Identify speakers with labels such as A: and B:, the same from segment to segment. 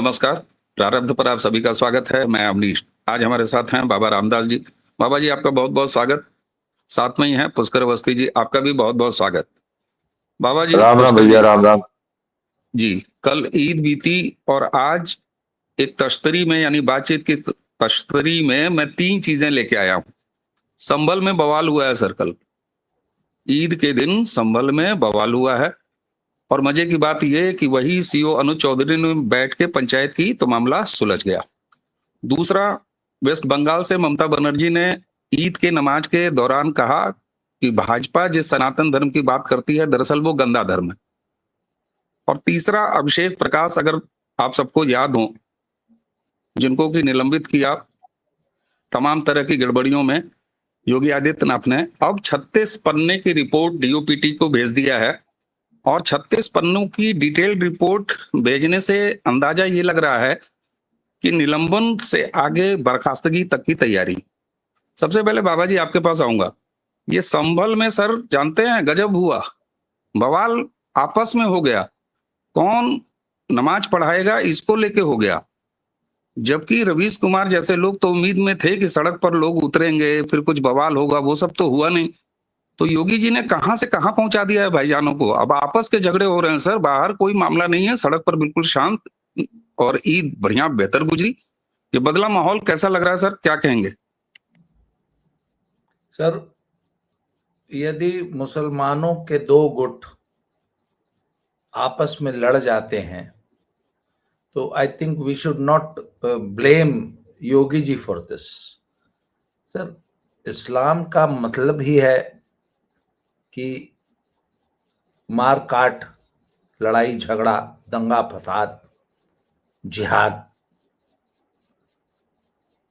A: नमस्कार। प्रारब्ध पर आप सभी का स्वागत है। मैं अवनीश। आज हमारे साथ हैं बाबा रामदास जी। बाबा जी, आपका बहुत बहुत स्वागत। साथ में ही हैं पुष्कर अवस्थी जी, आपका भी बहुत बहुत स्वागत। बाबा जी,
B: राम राम
A: पुष्कर
B: भैया,
A: जी
B: राम राम।
A: जी, कल ईद बीती और आज एक तश्तरी में यानी बातचीत की तश्तरी में मैं 3 चीजें लेके आया हूँ। संभल में बवाल हुआ है सर कल। ईद के दिन संभल में बवाल हुआ है और मजे की बात यह है कि वही सीओ अनुज चौधरी ने बैठ के पंचायत की तो मामला सुलझ गया। दूसरा, वेस्ट बंगाल से ममता बनर्जी ने ईद के नमाज के दौरान कहा कि भाजपा जिस सनातन धर्म की बात करती है दरअसल वो गंदा धर्म है। और तीसरा, अभिषेक प्रकाश, अगर आप सबको याद हो, जिनको कि निलंबित किया तमाम तरह की गड़बड़ियों में योगी आदित्यनाथ ने, अब 36 पन्ने की रिपोर्ट डीओपीटी को भेज दिया है। और 36 पन्नों की डिटेल्ड रिपोर्ट भेजने से अंदाजा ये लग रहा है कि निलंबन से आगे बर्खास्तगी तक की तैयारी। सबसे पहले बाबा जी आपके पास आऊंगा। ये संभल में सर जानते हैं गजब हुआ, बवाल आपस में हो गया, कौन नमाज पढ़ाएगा इसको लेके हो गया। जबकि रवीश कुमार जैसे लोग तो उम्मीद में थे कि सड़क पर लोग उतरेंगे, फिर कुछ बवाल होगा, वो सब तो हुआ नहीं। तो योगी जी ने कहां से कहां पहुंचा दिया है भाईजानों को। अब आपस के झगड़े हो रहे हैं सर, बाहर कोई मामला नहीं है, सड़क पर बिल्कुल शांत और ईद बढ़िया बेहतर गुजरी। ये बदला माहौल कैसा लग रहा है सर, क्या कहेंगे?
C: सर, यदि मुसलमानों के दो गुट आपस में लड़ जाते हैं तो I think we should not blame Yogi ji for this. Sir, Islam का मतलब ही है कि मार काट, लड़ाई झगड़ा, दंगा फसाद, जिहाद।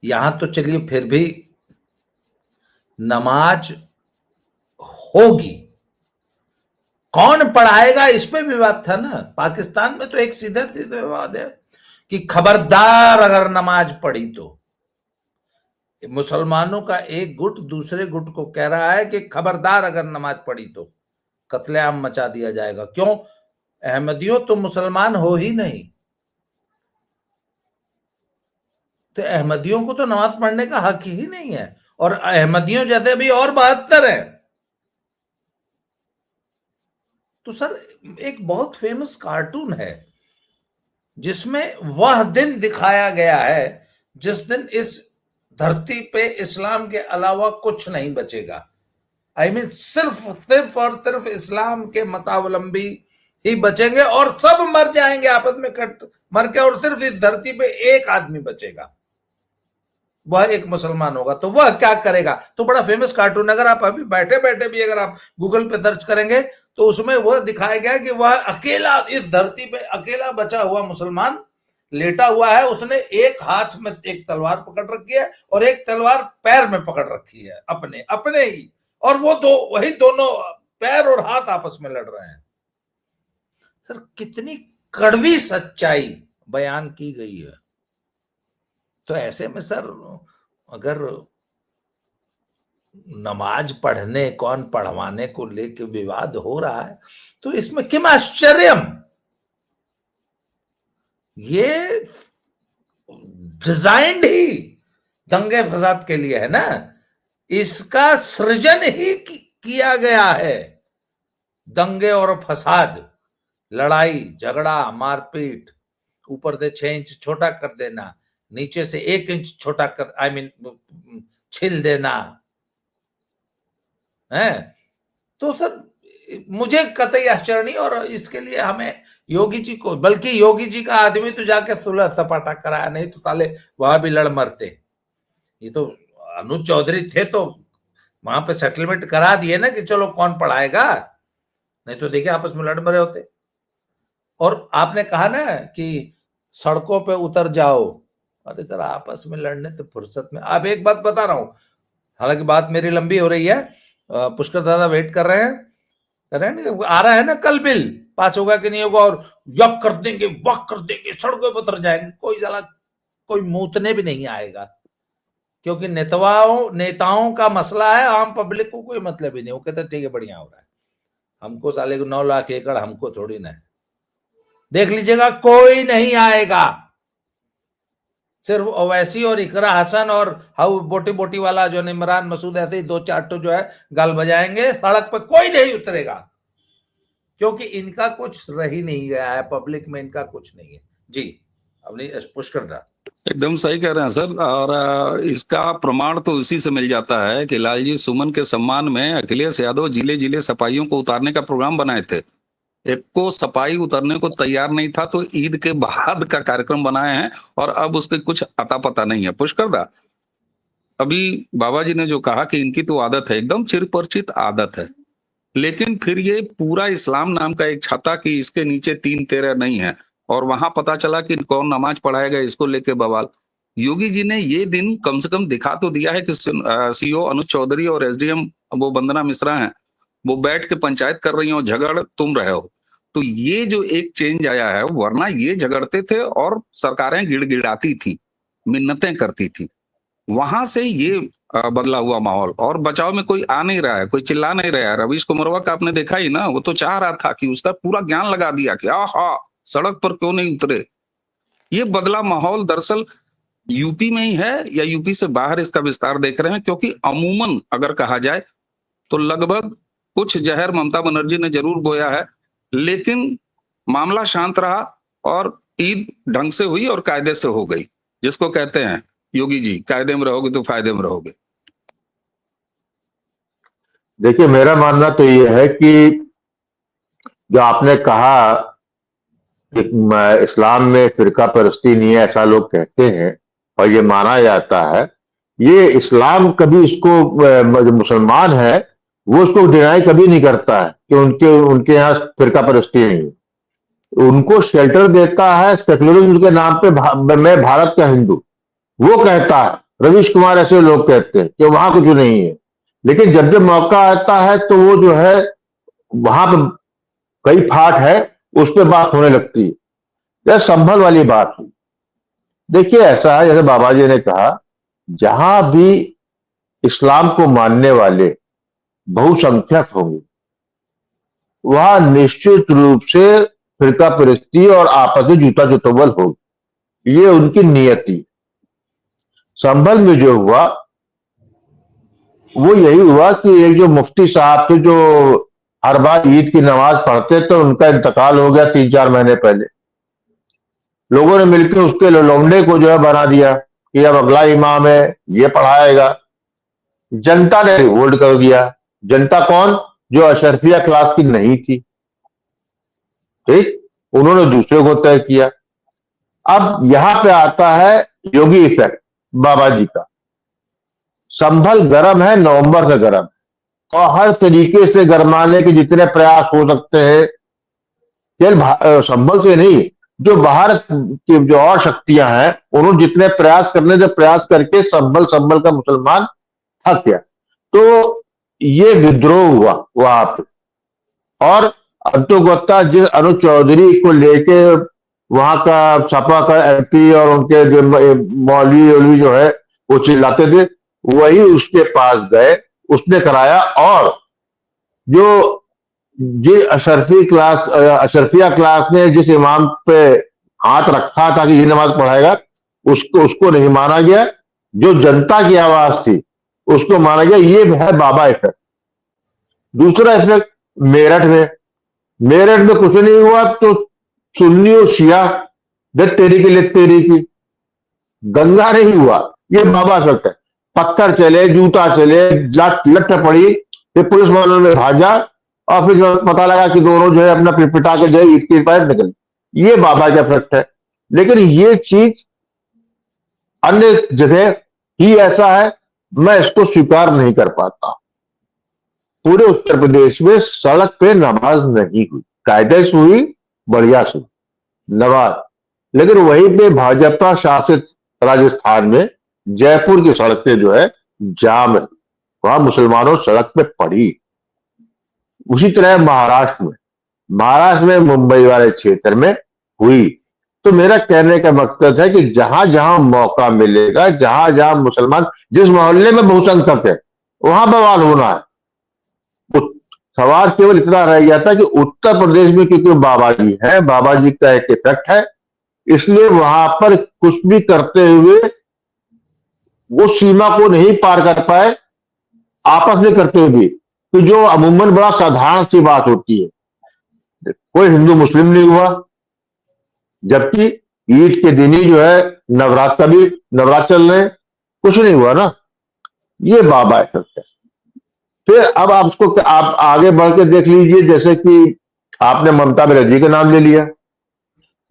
C: यहां तो चलिए फिर भी नमाज होगी, कौन पढ़ाएगा इस पे विवाद था ना। पाकिस्तान में तो एक सीधा सीधा विवाद है कि खबरदार अगर नमाज पढ़ी तो। मुसलमानों का एक गुट दूसरे गुट को कह रहा है कि खबरदार अगर नमाज पढ़ी तो कत्लेआम मचा दिया जाएगा। क्यों? अहमदियों तो मुसलमान हो ही नहीं, तो अहमदियों को तो नमाज पढ़ने का हक ही नहीं है। और अहमदियों जैसे भी और 72 है। तो सर, एक बहुत फेमस कार्टून है जिसमें वह दिन दिखाया गया है जिस दिन इस धरती पे इस्लाम के अलावा कुछ नहीं बचेगा। आई मीन सिर्फ और सिर्फ इस्लाम के मतावलंबी ही बचेंगे और सब मर जाएंगे आपस में कट मर के, और सिर्फ इस धरती पे एक आदमी बचेगा, वह एक मुसलमान होगा। तो वह क्या करेगा? तो बड़ा फेमस कार्टून, अगर आप अभी बैठे बैठे भी अगर आप गूगल पे सर्च करेंगे तो उसमें वह दिखाया गया कि वह अकेला इस धरती पे अकेला बचा हुआ मुसलमान लेटा हुआ है। उसने एक हाथ में एक तलवार पकड़ रखी है और एक तलवार पैर में पकड़ रखी है अपने अपने ही, और वो वही दोनों पैर और हाथ आपस में लड़ रहे हैं। सर, कितनी कड़वी सच्चाई बयान की गई है। तो ऐसे में सर, अगर नमाज पढ़ने कौन पढ़वाने को लेकर विवाद हो रहा है तो इसमें किम आश्चर्यम। ये डिजाइंड ही दंगे फसाद के लिए है ना, इसका सृजन ही किया गया है। दंगे और फसाद, लड़ाई झगड़ा, मारपीट, ऊपर से 6 इंच छोटा कर देना, नीचे से 1 इंच छोटा कर, आई मीन छिल देना है। तो सर, मुझे कतई आश्चर्य नहीं। और इसके लिए हमें योगी जी को, बल्कि योगी जी का आदमी तो जाके सुलह सपाटा कराया, नहीं तो साले वहां भी लड़ मरते। ये तो अनुज चौधरी थे तो वहां पे सेटलमेंट करा दिए ना कि चलो कौन पढ़ाएगा, नहीं तो देखिए आपस में लड़ मरे होते। और आपने कहा ना कि सड़कों पे उतर जाओ, अरे सर, आपस में लड़ने से फुर्सत में। आप एक बात बता रहा हूं, हालांकि बात मेरी लंबी हो रही है, पुष्कर दादा वेट कर रहे हैं, आ रहा है ना कल बिल, पास होगा कि नहीं होगा, और यक कर देंगे, वक कर देंगे, सड़कों पर उतर जाएंगे। कोई मूतने भी नहीं आएगा, क्योंकि नेताओं का मसला है, आम पब्लिक को कोई मतलब ही नहीं। वो कहते ठीक है, बढ़िया हो रहा है, हमको साले को 9 लाख एकड़ हमको थोड़ी ना है। देख लीजिएगा, कोई नहीं आएगा। सिर्फ ओवैसी और इकरा हसन और हाउ बोटी बोटी वाला जो इमरान मसूद, ऐसे ही 2-4 तो जो है गाल बजाएंगे, सड़क पर कोई नहीं उतरेगा, क्योंकि इनका कुछ रह ही नहीं गया है, पब्लिक में इनका कुछ नहीं है। जी अपनी पुष्कर दा।
A: एकदम सही कह रहे हैं सर। और इसका प्रमाण तो उसी से मिल जाता है कि लालजी सुमन के सम्मान में अखिलेश यादव जिले जिले सपाइयों को उतारने का प्रोग्राम बनाए थे। एक को सपाई उतरने को तैयार नहीं था, तो ईद के बाद का कार्यक्रम बनाए हैं, और अब उसके कुछ अता पता नहीं है। पुष्कर दा, अभी बाबा जी ने जो कहा कि इनकी तो आदत है, एकदम चिरपरिचित आदत है, लेकिन फिर ये पूरा इस्लाम नाम का एक छाता कि इसके नीचे 3-13 नहीं है, और वहां पता चला कि कौन नमाज पढ़ाएगा, इसको लेके बवाल। योगी जी ने ये दिन कम से कम दिखा तो दिया है कि सीओ अनुज चौधरी और एसडीएम वो वंदना मिश्रा हैं, वो बैठ के पंचायत कर रही हो, झगड़ तुम रहे हो। तो ये जो एक चेंज आया है, वरना ये झगड़ते थे और सरकारें गिड़गिड़ाती थी, मिन्नतें करती थी। वहां से ये बदला हुआ माहौल, और बचाव में कोई आ नहीं रहा है, कोई चिल्ला नहीं रहा है। रवीश कुमारवा का आपने देखा ही ना, वो तो चाह रहा था कि उसका पूरा ज्ञान लगा दिया कि आहा सड़क पर क्यों नहीं उतरे। ये बदला माहौल दरअसल यूपी में ही है या यूपी से बाहर इसका विस्तार देख रहे हैं? क्योंकि अमूमन अगर कहा जाए तो लगभग कुछ जहर ममता बनर्जी ने जरूर बोया है, लेकिन मामला शांत रहा और ईद ढंग से हुई और कायदे से हो गई। जिसको कहते हैं योगी जी, कायदे में रहोगे तो फायदे में रहोगे।
B: देखिए, मेरा मानना तो ये है कि जो आपने कहा कि इस्लाम में फिरका परस्ती नहीं है, ऐसा लोग कहते हैं और ये माना जाता है। ये इस्लाम कभी इसको जो मुसलमान है वो उसको डिनाई कभी नहीं करता है कि उनके यहाँ फिरका परस्ती नहीं है। उनको शेल्टर देता है सेक्युलरिज्म के नाम पे, मैं भारत का हिंदू, वो कहता है। रवीश कुमार ऐसे लोग कहते हैं कि वहां कुछ नहीं है, लेकिन जब जब मौका आता है तो वो जो है वहां पर कई फाट है, उस पर बात होने लगती है। यह संभल वाली बात हुई। देखिए, ऐसा है जैसे बाबा जी ने कहा, जहां भी इस्लाम को मानने वाले बहुसंख्यक होंगे वहां निश्चित रूप से फिरका परस्ती और आपसी जूता चुतौल होगी। ये उनकी नियति। संभल में जो हुआ वो यही हुआ कि एक जो मुफ्ती साहब थे जो हर बार ईद की नमाज पढ़ते, तो उनका इंतकाल हो गया 3-4 महीने पहले। लोगों ने मिलकर उसके लौंडे को जो है बना दिया कि अब अगला इमाम है, ये पढ़ाएगा। जनता ने रिवोल्ट कर दिया। जनता कौन? जो अशरफिया क्लास की नहीं थी, ठीक, उन्होंने दूसरे को तय किया। अब यहां पे आता है योगी इफेक्ट बाबा जी का। संभल गर्म है, नवंबर से गर्म, और हर तरीके से गरमाने के जितने प्रयास हो सकते हैं, केवल संभल से नहीं, जो बाहर की जो और शक्तियां हैं उन्होंने जितने प्रयास करने थे, प्रयास करके संभल का मुसलमान थक गया। तो ये विद्रोह हुआ वहां पे, और अंतोगत्ता जिस अनुज चौधरी को लेके वहां का सपा का एमपी और उनके जो मौलवी जो है वो चिल्लाते थे, वही उसके पास गए, उसने कराया। और जो अशरफिया क्लास ने जिस इमाम पे हाथ रखा था कि ये नमाज पढ़ाएगा, उसको नहीं माना गया। जो जनता की आवाज थी उसको माना गया। ये है बाबा इफेक्ट। दूसरा इफेक्ट मेरठ में कुछ नहीं हुआ तो सुन्नी और शिया तेरी की ले तेरी की, गंगा नहीं हुआ। ये बाबा इफेक्ट है। पत्थर चले, जूता चले, लठ पड़ी, फिर पुलिस वालों ने भाजा, और फिर पता लगा कि दोनों जो है अपना पिटा के जो है ईद की पैर निकल। ये बाबा का इफेक्ट है। लेकिन ये चीज अन्य जगह ही ऐसा है, मैं इसको स्वीकार नहीं कर पाता। पूरे उत्तर प्रदेश में सड़क पे नमाज नहीं हुई, कायदे से हुई, बढ़िया से नमाज। लेकिन वहीं पे भाजपा शासित राजस्थान में जयपुर की सड़कें जो है जाम है, वहां मुसलमानों सड़क पे पड़ी। उसी तरह महाराष्ट्र में मुंबई वाले क्षेत्र में हुई। तो मेरा कहने का मकसद है कि जहां जहां मौका मिलेगा, जहां जहां मुसलमान, जिस मोहल्ले में बहुसंख्यक है, वहां बवाल होना है। सवाल केवल इतना रह गया था कि उत्तर प्रदेश में क्योंकि बाबा जी है, बाबा जी का एक इफेक्ट है, इसलिए वहां पर कुछ भी करते हुए वो सीमा को नहीं पार कर पाए, आपस में करते हुए भी। तो जो अमूमन बड़ा साधारण सी बात होती है, कोई हिंदू मुस्लिम नहीं हुआ, जबकि ईद के दिन ही जो है नवरात्र भी, नवरात्र चल रहे हैं, कुछ नहीं हुआ ना। ये बाबा है सत्य। फिर अब आप आगे बढ़ के देख लीजिए, जैसे कि आपने ममता बनर्जी का नाम ले लिया।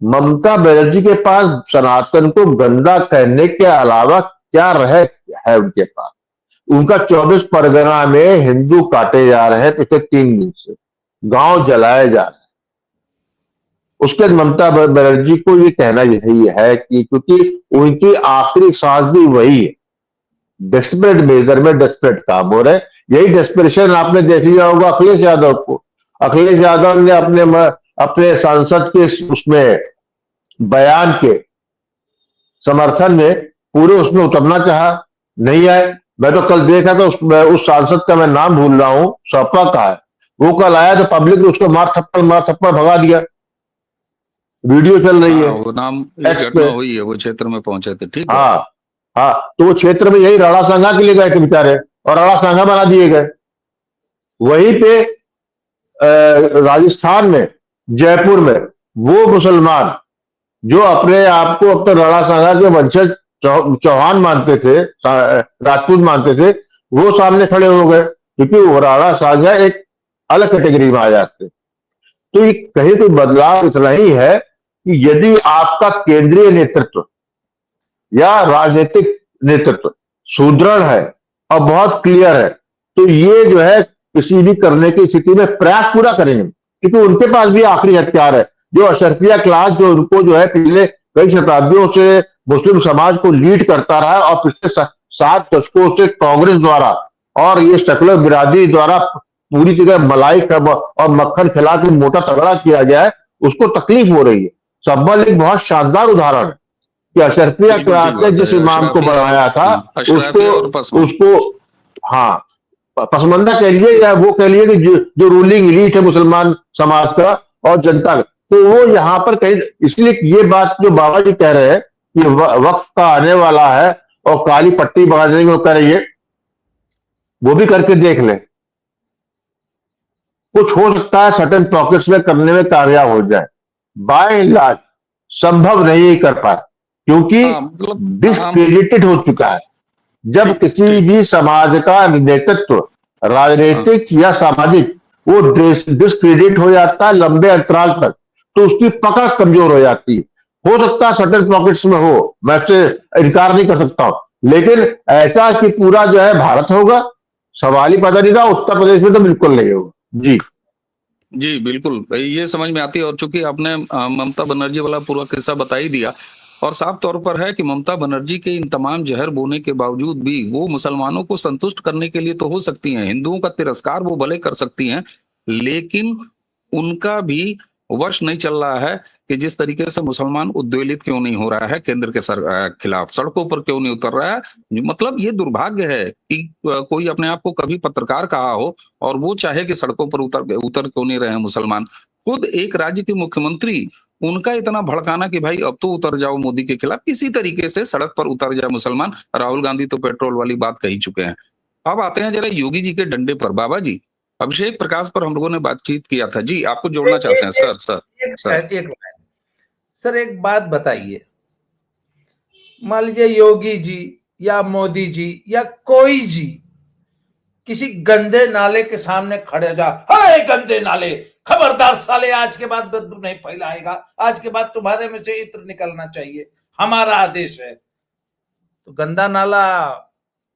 B: ममता बनर्जी के पास सनातन को गंदा कहने के अलावा क्या रहे है उनके पास? उनका 24 परगना में हिंदू काटे जा रहे हैं पिछले 3 दिन से, गांव जलाए जा रहे हैं। उसके बाद ममता बनर्जी को ये कहना यही है कि क्योंकि उनकी आखिरी सांस भी वही है, डेस्परेट मेजर में डेस्परेट काम हो रहे। यही डेस्परेशन आपने देख लिया होगा अखिलेश यादव को। अखिलेश यादव ने अपने सांसद के उसमें बयान के समर्थन में पूरे उसमें उतरना चाहा, नहीं आए। मैं तो कल देखा था उस सांसद का मैं नाम भूल रहा हूं, सपा का है, वो कल आया तो पब्लिक ने उसको मार थप्पड़ भगा दिया। वीडियो चल रही है,
A: वो नाम ये घटना हुई है, वो क्षेत्र में पहुंचे थे, ठीक है।
B: हाँ, तो वो क्षेत्र में यही राणा सांगा के लिए गए थे बेचारे, और राणा सांगा बना दिए गए। वहीं पे राजस्थान में, जयपुर में, वो मुसलमान जो अपने आप को अब तो राणा सांगा के वंशज चौहान मानते थे, राजपूत मानते थे, वो सामने खड़े हो गए, क्योंकि वो राणा सांगा एक अलग कैटेगरी में आ जाते। तो ये कहीं कोई बदलाव इतना ही है कि यदि आपका केंद्रीय नेतृत्व या राजनीतिक नेतृत्व सुदृढ़ है और बहुत क्लियर है, तो ये जो है किसी भी करने की स्थिति में प्रयास पूरा करेंगे, क्योंकि उनके पास भी आखिरी हथियार है। जो अशरफिया क्लास जो उनको जो है पिछले कई शताब्दियों से मुस्लिम समाज को लीड करता रहा और पिछले 7 दशकों से कांग्रेस द्वारा और ये सेकुलर बिरादरी द्वारा पूरी जगह मलाई और मक्खन खिला के मोटा तगड़ा किया गया है, उसको तकलीफ हो रही है। संभल एक बहुत शानदार उदाहरण है कि अशरफिया क्लास ने जिस इमाम को बनाया था उसको हाँ पसमंदा कह लिए या वो कह लिए कि जो रूलिंग एलीट है मुसलमान समाज का और जनता का, तो वो यहाँ पर कहीं, इसलिए ये बात जो बाबा जी कह रहे हैं कि वक्त का आने वाला है और काली पट्टी बना देंगे, वो कह रही है, वो भी करके देख ले, कुछ हो सकता है सर्टेन पॉकेट्स में करने में कामयाब हो जाए। बाय एंड लार्ज संभव नहीं कर पाए, क्योंकि डिस्क्रेडिटेड हो चुका है। जब किसी भी समाज का नेतृत्व राजनीतिक या सामाजिक वो डिस्क्रेडिट हो जाता है लंबे अंतराल तक, तो उसकी पकड़ कमजोर हो जाती है। हो सकता है सर्टेन पॉकेट्स में हो, मैं इससे इनकार नहीं कर सकता हूं, लेकिन ऐसा कि पूरा जो है भारत होगा, सवाल ही पता नहीं था। उत्तर प्रदेश में तो बिल्कुल नहीं होगा।
A: जी बिल्कुल, ये समझ में आती है। और चूंकि आपने ममता बनर्जी वाला पूरा किस्सा बता ही दिया, और साफ तौर पर है कि ममता बनर्जी के इन तमाम जहर बोने के बावजूद भी वो मुसलमानों को संतुष्ट करने के लिए तो हो सकती हैं, हिंदुओं का तिरस्कार वो भले कर सकती हैं, लेकिन उनका भी वश नहीं चल रहा है कि जिस तरीके से मुसलमान उद्वेलित क्यों नहीं हो रहा है, केंद्र के खिलाफ सड़कों पर क्यों नहीं उतर रहा है। मतलब ये दुर्भाग्य है कि कोई अपने आप को कभी पत्रकार कहा हो और वो चाहे कि सड़कों पर उतर क्यों नहीं रहे मुसलमान। खुद एक राज्य के मुख्यमंत्री, उनका इतना भड़काना कि भाई अब तो उतर जाओ मोदी के खिलाफ, किसी तरीके से सड़क पर उतर जाए मुसलमान। राहुल गांधी तो पेट्रोल वाली बात कही चुके हैं। अब आते हैं जरा योगी जी के डंडे पर। बाबा जी, अभिषेक प्रकाश पर हम लोगों ने बातचीत किया था। जी, आपको जोड़ना चाहते हैं सर।
C: सर एक बात बताइए, मान लीजिए योगी जी या मोदी जी या कोई जी किसी गंदे नाले के सामने खड़े जा, हाय गंदे नाले, खबरदार साले, आज के बाद बदबू नहीं फैलाएगा, आज के बाद तुम्हारे में से इत्र निकलना चाहिए, हमारा आदेश है। तो गंदा नाला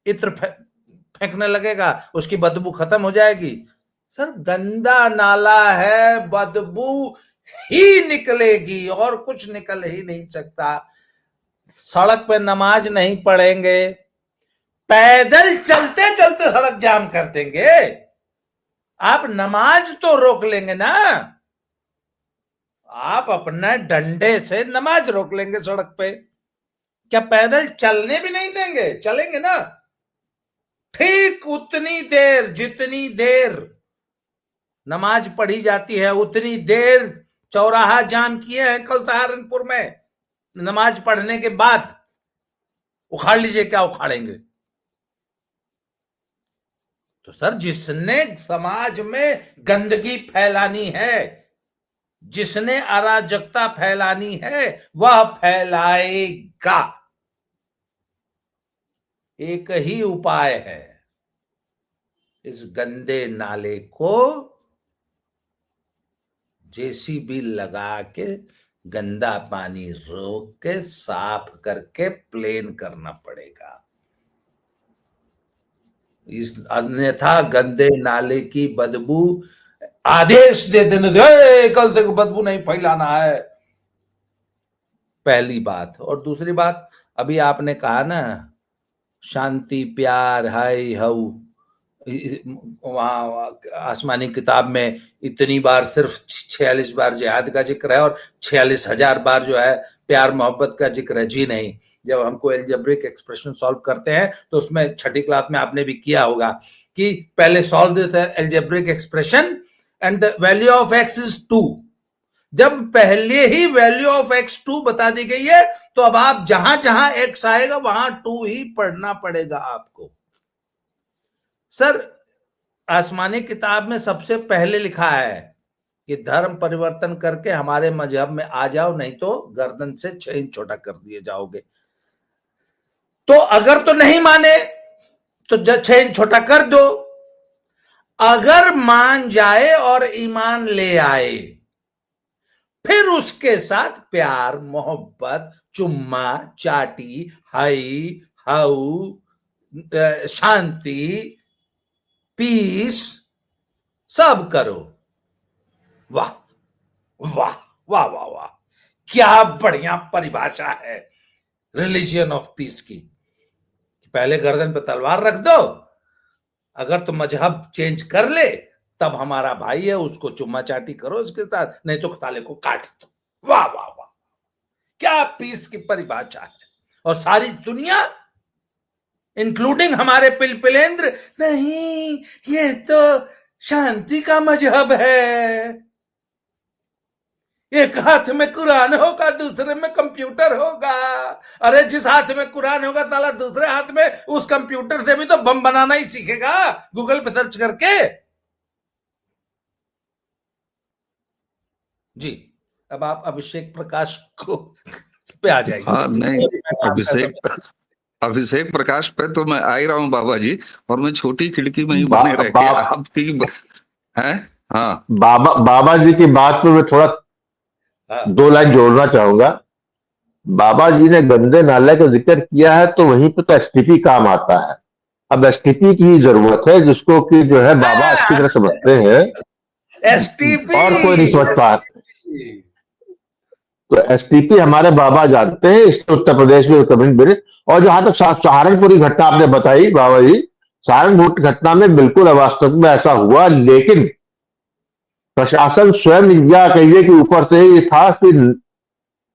C: इत्र फेंकने लगेगा, उसकी बदबू खत्म हो जाएगी। सर गंदा नाला है, बदबू ही निकलेगी और कुछ निकल ही नहीं सकता। सड़क पे नमाज नहीं पढ़ेंगे, पैदल चलते चलते सड़क जाम कर देंगे। आप नमाज तो रोक लेंगे ना, आप अपने डंडे से नमाज रोक लेंगे सड़क पे, क्या पैदल चलने भी नहीं देंगे? चलेंगे ना। ठीक उतनी देर जितनी देर नमाज पढ़ी जाती है उतनी देर चौराहा जाम किए हैं कल सहारनपुर में, नमाज पढ़ने के बाद उखाड़ लीजिए, क्या उखाड़ेंगे? तो सर, जिसने समाज में गंदगी फैलानी है, जिसने अराजकता फैलानी है, वह फैलाएगा। एक ही उपाय है, इस गंदे नाले को जेसीबी लगा के गंदा पानी रोक के साफ करके प्लेन करना पड़ेगा। इस अन्यथा गंदे नाले की बदबू, आदेश दे देने दे कल तक बदबू नहीं फैलाना है, पहली बात। और दूसरी बात, अभी आपने कहा ना शांति प्यार हाय हऊ, वहां आसमानी किताब में इतनी बार सिर्फ 46 बार जिहाद का जिक्र है और 46,000 बार जो है प्यार मोहब्बत का जिक्र है। जी नहीं, जब हमको एल्जेब्रिक एक्सप्रेशन सॉल्व करते हैं तो उसमें छठी क्लास में आपने भी किया होगा कि पहले solve this algebraic expression and the value of x is 2। जब पहले ही वैल्यू ऑफ एक्स 2 बता दी गई है तो अब आप जहां जहां एक्स आएगा वहां 2 ही पढ़ना पड़ेगा आपको। सर, आसमानी किताब में सबसे पहले लिखा है कि धर्म परिवर्तन करके हमारे मजहब में आ जाओ, नहीं तो गर्दन से 6 इंच छोटा कर दिए जाओगे। तो अगर तो नहीं माने तो 6 इंच छोटा कर दो, अगर मान जाए और ईमान ले आए फिर उसके साथ प्यार मोहब्बत, चुम्मा चाटी, हाई हाउ, शांति, पीस सब करो। वाह वाह वाह वाह वाह, क्या बढ़िया परिभाषा है रिलीजियन ऑफ पीस की। पहले गर्दन पे तलवार रख दो, अगर तो मजहब चेंज कर ले तब हमारा भाई है, उसको चुम्मा चाटी करो उसके साथ, नहीं तो ताले को काट दो। वाह वाह वाह, क्या पीस की परिभाषा है। और सारी दुनिया इंक्लूडिंग हमारे पिलपिलेंद्र, नहीं ये तो शांति का मजहब है, एक हाथ में कुरान होगा दूसरे में कंप्यूटर होगा। अरे जिस हाथ में कुरान होगा साला दूसरे हाथ में उस कंप्यूटर से भी तो बम बनाना ही सीखेगा गूगल पे सर्च करके। जी, अब आप अभिषेक प्रकाश को पे आ जाइए।
A: हाँ नहीं, अभिषेक प्रकाश पे तो मैं आ ही रहा हूँ बाबा जी, और मैं छोटी खिड़की में ही बने रह के आपकी है। हाँ,
B: बाबा जी की बात पे मैं थोड़ा 2 लाइन जोड़ना चाहूंगा। बाबा जी ने गंदे नाले का जिक्र किया है तो वहीं पे तो एसटीपी काम आता है। अब एसटीपी की जरूरत है, जिसको कि जो है बाबा अच्छी तरह समझते हैं,
C: एसटीपी
B: और कोई नहीं समझ पा। तो एसटीपी हमारे बाबा जानते हैं, इसके उत्तर प्रदेश में कमिंग। और जहां तक सहारनपुर की घटना आपने बताई बाबा जी, सहारनपुर घटना में बिल्कुल वास्तव में ऐसा हुआ, लेकिन प्रशासन स्वयं या कहिए कि ऊपर से ही था कि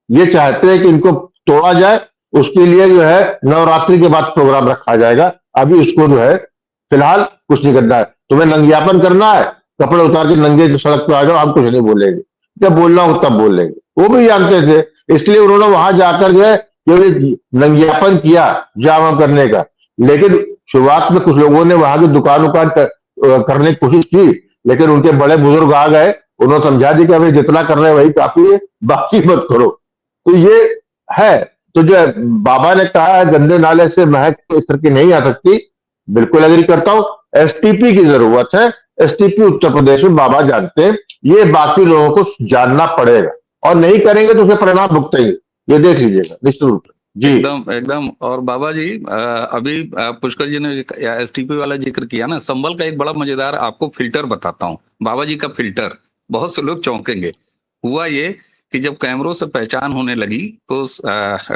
B: ये चाहते हैं कि इनको तोड़ा जाए, उसके लिए जो है नवरात्रि के बाद प्रोग्राम रखा जाएगा। अभी उसको जो है फिलहाल कुछ नहीं करना है। तुम्हें नंग्यापन करना है, कपड़े उतार के नंगे सड़क पर आ जाओ, हम कुछ नहीं बोलेंगे, जब बोलना हो तब बोल लेंगे। वो भी जानते थे, इसलिए उन्होंने वहां जाकर जो है नंग्यापन किया जाम करने का। लेकिन शुरुआत में कुछ लोगों ने वहां की दुकान करने की कोशिश की, लेकिन उनके बड़े बुजुर्ग आ गए, उन्होंने समझा दी कि अभी जितना कर रहे हैं वही काफी है, बाकी मत करो। तो ये है। तो जो बाबा ने कहा है गंदे नाले से महक तो इस तरह की नहीं आ सकती, बिल्कुल एग्री करता हूं। एसटीपी की जरूरत है, एसटीपी उत्तर प्रदेश में बाबा जानते हैं, ये बाकी लोगों को जानना पड़ेगा, और नहीं करेंगे तो उसे परिणाम भुगतेंगे, ये देख लीजिएगा निश्चित रूप से। जी
A: एकदम एकदम। और बाबा जी अभी पुष्कर जी ने एसटीपी वाला जिक्र किया ना, संबल का एक बड़ा मजेदार आपको फिल्टर बताता हूँ, बाबा जी का फिल्टर, बहुत से लोग चौंकेंगे। हुआ ये कि जब कैमरों से पहचान होने लगी तो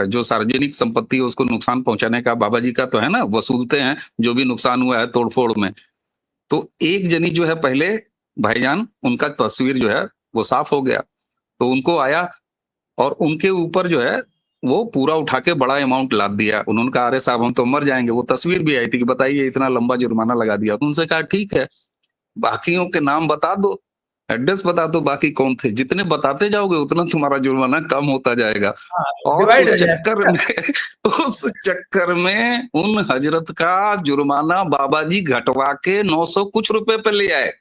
A: जो सार्वजनिक संपत्ति है उसको नुकसान पहुंचाने का बाबा जी का तो है ना, वसूलते हैं जो भी नुकसान हुआ है तोड़फोड़ में। तो एक जनी जो है पहले भाईजान, उनका तस्वीर जो है वो साफ हो गया, तो उनको आया और उनके ऊपर जो है वो पूरा उठा के बड़ा अमाउंट लाद दिया। उन्होंने कहा अरे साहब हम तो मर जाएंगे। वो तस्वीर भी आई थी कि बताइए इतना लंबा जुर्माना लगा दिया। तो उनसे कहा ठीक है बाकियों के नाम बता दो, एड्रेस बता दो, बाकी कौन थे। जितने बताते जाओगे उतना तुम्हारा जुर्माना कम होता जाएगा।
C: हाँ,
A: और
C: डिवाइड
A: उस
C: हो जाए।
A: चक्कर में उस चक्कर में उन हजरत का जुर्माना बाबा जी घटवा के 900 कुछ रुपए पे ले आए।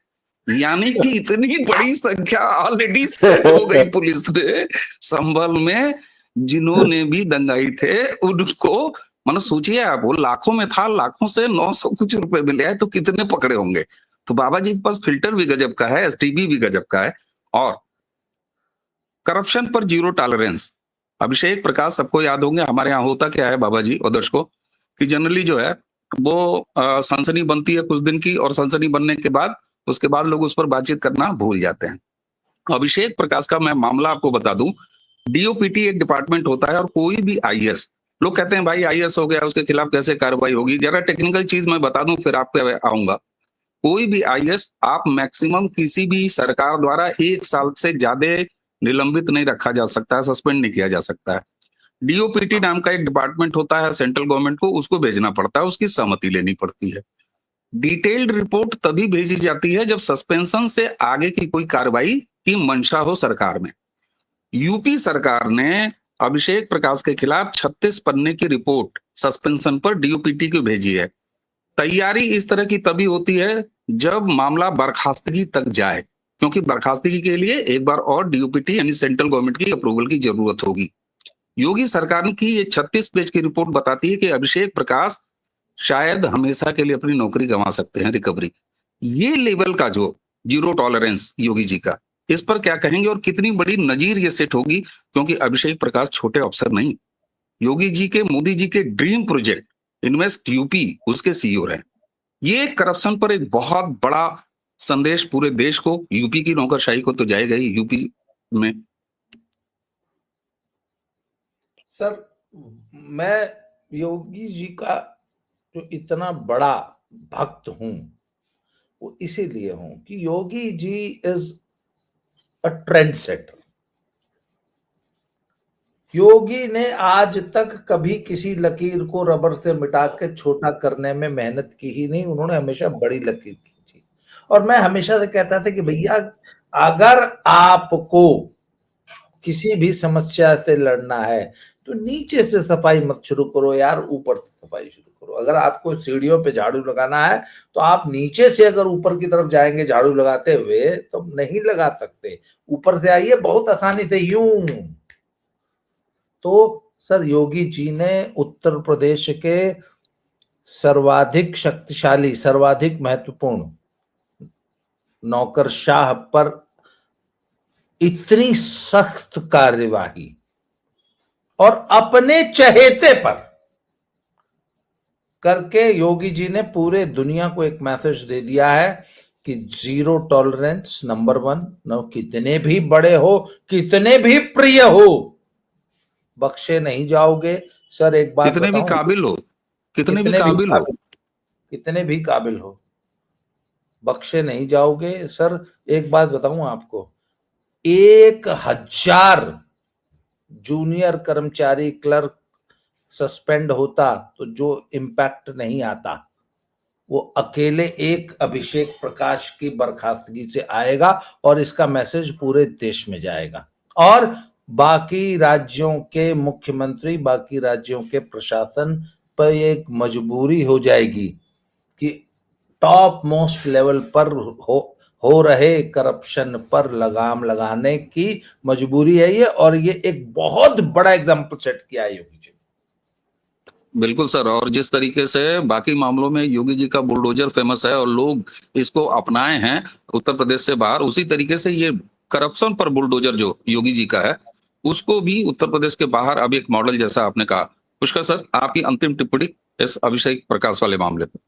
A: यानी कि इतनी बड़ी संख्या ऑलरेडी सेट हो गई पुलिस ने संभल में। जिन्होंने भी दंगाई थे उनको, मतलब सोचिए आप, वो लाखों में था, लाखों से 900 कुछ रुपए मिले हैं तो कितने पकड़े होंगे। तो बाबा जी के पास फिल्टर भी गजब का है, एसटीबी भी गजब का है, और करप्शन पर जीरो टॉलरेंस। अभिषेक प्रकाश सबको याद होंगे, हमारे यहाँ होता क्या है बाबा जी और दर्शकों, कि जनरली जो है वो सनसनी बनती है कुछ दिन की, और सनसनी बनने के बाद उसके बाद लोग उस पर बातचीत करना भूल जाते हैं। अभिषेक प्रकाश का मैं मामला आपको बता दूं, डीओपीटी एक डिपार्टमेंट होता है, और कोई भी आईएएस, लोग कहते हैं भाई आईएएस हो गया उसके खिलाफ कैसे कार्रवाई होगी, जरा टेक्निकल चीज मैं बता दूं फिर आपके आऊंगा। कोई भी आईएएस आप मैक्सिमम किसी भी सरकार द्वारा 1 साल से ज्यादा निलंबित नहीं रखा जा सकता है, सस्पेंड नहीं किया जा सकता है। डीओपीटी नाम का एक डिपार्टमेंट होता है सेंट्रल गवर्नमेंट को, उसको भेजना पड़ता है, उसकी सहमति लेनी पड़ती है। डिटेल्ड रिपोर्ट तभी भेजी जाती है जब सस्पेंशन से आगे की कोई कार्रवाई की मंशा हो सरकार में। यूपी सरकार ने अभिषेक प्रकाश के खिलाफ 36 पन्ने की रिपोर्ट सस्पेंशन पर डीओपीटी को भेजी है। तैयारी इस तरह की तभी होती है जब मामला बर्खास्तगी तक जाए, क्योंकि बर्खास्तगी के लिए एक बार और डीओपीटी यानी सेंट्रल गवर्नमेंट की अप्रूवल की जरूरत होगी। योगी सरकार की ये 36 पेज की रिपोर्ट बताती है कि अभिषेक प्रकाश शायद हमेशा के लिए अपनी नौकरी गंवा सकते हैं, रिकवरी। ये लेवल का जो जीरो टॉलरेंस योगी जी का, इस पर क्या कहेंगे और कितनी बड़ी नजीर ये सेट होगी, क्योंकि अभिषेक प्रकाश छोटे अफसर नहीं, योगी जी के, मोदी जी के ड्रीम प्रोजेक्ट इन्वेस्ट यूपी, उसके सीईओ रहे। ये करप्शन पर एक बहुत बड़ा संदेश पूरे देश को, यूपी की नौकरशाही को तो जाएगा ही यूपी में।
C: सर, मैं योगी जी का जो इतना बड़ा भक्त हूं वो इसीलिए हूं कि Yogi ji is a trend setter. योगी ने आज तक कभी किसी लकीर को रबर से मिटा के छोटा करने में मेहनत की ही नहीं, उन्होंने हमेशा बड़ी लकीर की थी। और मैं हमेशा से कहता था कि भैया अगर आपको किसी भी समस्या से लड़ना है तो नीचे से सफाई मत शुरू करो यार, ऊपर से सफाई शुरू करो। अगर आपको सीढ़ियों पे झाड़ू लगाना है तो आप नीचे से अगर ऊपर की तरफ जाएंगे झाड़ू लगाते हुए तो नहीं लगा सकते, ऊपर से आइए बहुत आसानी से यूं। तो सर योगी जी ने उत्तर प्रदेश के सर्वाधिक शक्तिशाली, सर्वाधिक महत्वपूर्ण नौकरशाह पर इतनी सख्त कार्यवाही और अपने चहेते पर करके योगी जी ने पूरे दुनिया को एक मैसेज दे दिया है कि जीरो टॉलरेंस नंबर 1। न कितने भी बड़े हो, कितने भी प्रिय हो, बख्शे नहीं जाओगे। सर एक बात
A: कितने भी काबिल हो, कितने भी काबिल हो,
C: कितने भी काबिल हो, बख्शे नहीं जाओगे। सर एक बात बताऊं आपको, 1000 जूनियर कर्मचारी क्लर्क सस्पेंड होता तो जो इम्पैक्ट नहीं आता वो अकेले एक अभिषेक प्रकाश की बर्खास्तगी से आएगा, और इसका मैसेज पूरे देश में जाएगा। और बाकी राज्यों के मुख्यमंत्री, बाकी राज्यों के प्रशासन पर एक मजबूरी हो जाएगी कि टॉप मोस्ट लेवल पर हो रहे करप्शन पर लगाम लगाने की मजबूरी है ये, और ये एक बहुत बड़ा एग्जाम्पल सेट किया है योगी जी।
A: बिल्कुल सर, और जिस तरीके से बाकी मामलों में योगी जी का बुलडोजर फेमस है और लोग इसको अपनाए हैं उत्तर प्रदेश से बाहर, उसी तरीके से ये करप्शन पर बुलडोजर जो योगी जी का है उसको भी उत्तर प्रदेश के बाहर अब एक मॉडल जैसा आपने कहा। पुष्कर सर, आपकी अंतिम टिप्पणी इस अभिषेक प्रकाश वाले मामले पर।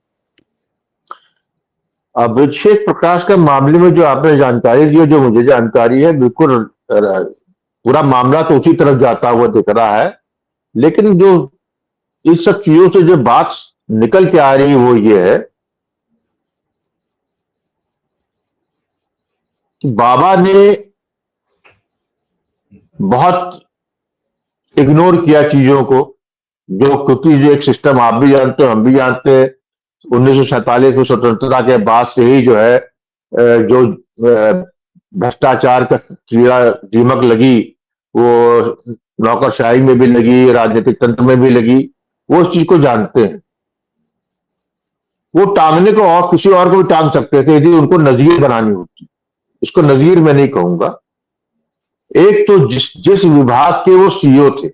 B: अभिषेक प्रकाश के मामले में जो आपने जानकारी दी, जो मुझे जानकारी है, बिल्कुल पूरा मामला तो उसी तरफ जाता हुआ दिख रहा है, लेकिन जो इस सब चीजों से जो बात निकल के आ रही है वो ये है कि बाबा ने बहुत इग्नोर किया चीजों को, जो क्योंकि जो एक सिस्टम आप भी जानते हो, हम भी जानते हैं, 1947 में स्वतंत्रता के बाद से ही जो है जो भ्रष्टाचार का कीड़ा दीमक लगी, वो नौकरशाही में भी लगी, राजनीतिक तंत्र में भी लगी, वो उस चीज को जानते हैं। वो टांगने को और किसी और को भी टांग सकते थे यदि उनको नजीर बनानी होती। इसको नजीर मैं नहीं कहूंगा। एक तो जिस विभाग के वो सीईओ थे,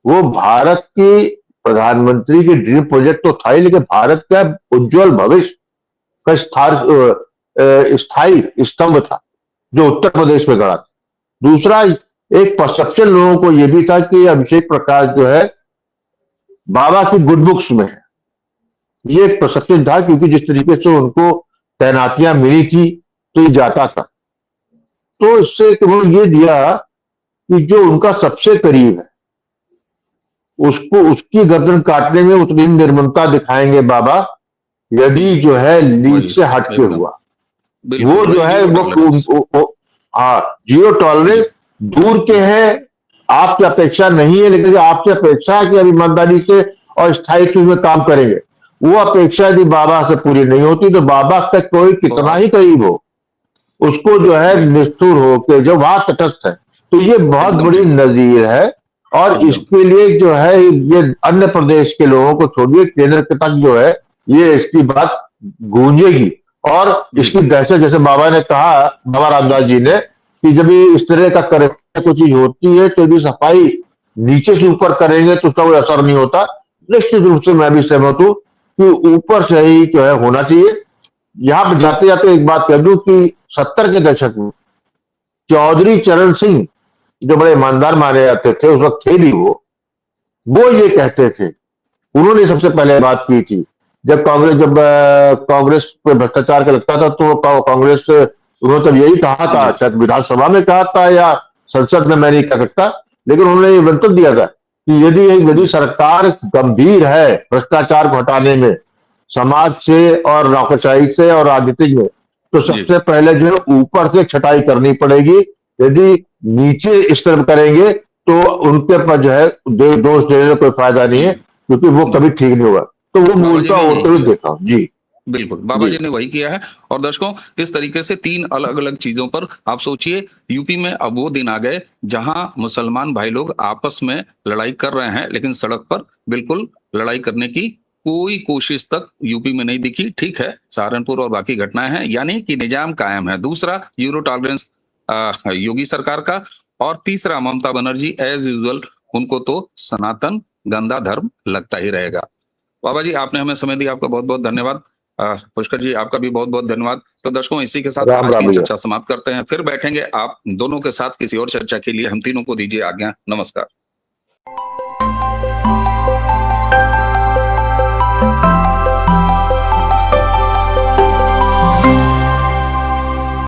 B: वो भारत की प्रधानमंत्री की ड्रीम प्रोजेक्ट तो था ही, लेकिन भारत का उज्जवल भविष्य का स्थायी स्तंभ था जो उत्तर प्रदेश में गड़ा था। दूसरा, एक परसेप्शन लोगों को यह भी था कि अभिषेक प्रकाश जो है बाबा की गुड बुक्स में है। ये एक परसेप्शन था, क्योंकि जिस तरीके से उनको तैनातियां मिली थी तो ये जाता था। तो इससे उन्होंने ये दिया कि जो उनका सबसे करीब है उसको, उसकी गर्दन काटने में उतनी निर्ममता दिखाएंगे बाबा यदि जो है लीड से हटके हुआ। वो जो है वो हाँ, जीरो टॉलरेंस दूर के हैं, आपकी अपेक्षा नहीं है, लेकिन आपसे अपेक्षा है कि अब ईमानदारी से और स्थायित्व में काम करेंगे। वो अपेक्षा यदि बाबा से पूरी नहीं होती तो बाबा तक कोई कितना ही करीब हो, उसको जो है निष्ठुर होके जो वहां तटस्थ है। तो ये बहुत बड़ी नजीर है, और इसके लिए जो है ये अन्य प्रदेश के लोगों को छोड़िए, केंद्र तक जो है ये इसकी बात गूंजेगी। और इसकी दहशत, जैसे बाबा ने कहा, बाबा रामदास जी ने, कि जब ये इस तरह का कोई चीज होती है तो यदि सफाई नीचे से ऊपर करेंगे तो उसका कोई असर नहीं होता। निश्चित रूप से मैं भी सहमत हूं कि ऊपर से ही जो है होना चाहिए। यहां पर जाते जाते एक बात कह दूं कि 70 के दशक में चौधरी चरण सिंह जो बड़े ईमानदार माने जाते थे, उस वक्त थे भी वो ये कहते थे, उन्होंने सबसे पहले बात की थी जब कांग्रेस पे भ्रष्टाचार का लगता था तो कांग्रेस, उन्होंने तब यही कहा था, शायद विधानसभा में कहा था या संसद में, मैं नहीं कह सकता, लेकिन उन्होंने ये मंतव्य दिया था कि यदि सरकार गंभीर है भ्रष्टाचार को हटाने में, समाज से और नौकरशाही से और राजनीतिक में, तो सबसे पहले जो है ऊपर से छटाई करनी पड़ेगी। यदि नीचे इस तरफ करेंगे तो उनके पर जो है दोष देने में कोई फायदा नहीं है, क्योंकि वो कभी ठीक नहीं होगा। तो वो मूलता होते हुए देखा। जी
A: बिल्कुल, बाबा जी ने वही किया है। और दर्शकों, इस तरीके से 3 अलग अलग चीजों पर आप सोचिए, यूपी में अब वो दिन आ गए जहां मुसलमान भाई लोग आपस में लड़ाई कर रहे हैं, लेकिन सड़क पर बिल्कुल लड़ाई करने की कोई कोशिश तक यूपी में नहीं दिखी। ठीक है, सहारनपुर और बाकी घटनाएं हैं, यानी कि निजाम कायम है। दूसरा, जीरो टॉलरेंस योगी सरकार का। और तीसरा, ममता बनर्जी एज यूजुअल, उनको तो सनातन गंदा धर्म लगता ही रहेगा। बाबा जी, आपने हमें समय दिया, आपका बहुत बहुत धन्यवाद। पुष्कर जी, आपका भी बहुत बहुत धन्यवाद। तो दर्शकों, इसी के साथ आज की चर्चा समाप्त करते हैं। फिर बैठेंगे आप दोनों के साथ किसी और चर्चा के लिए। हम तीनों को दीजिए आज्ञा। नमस्कार।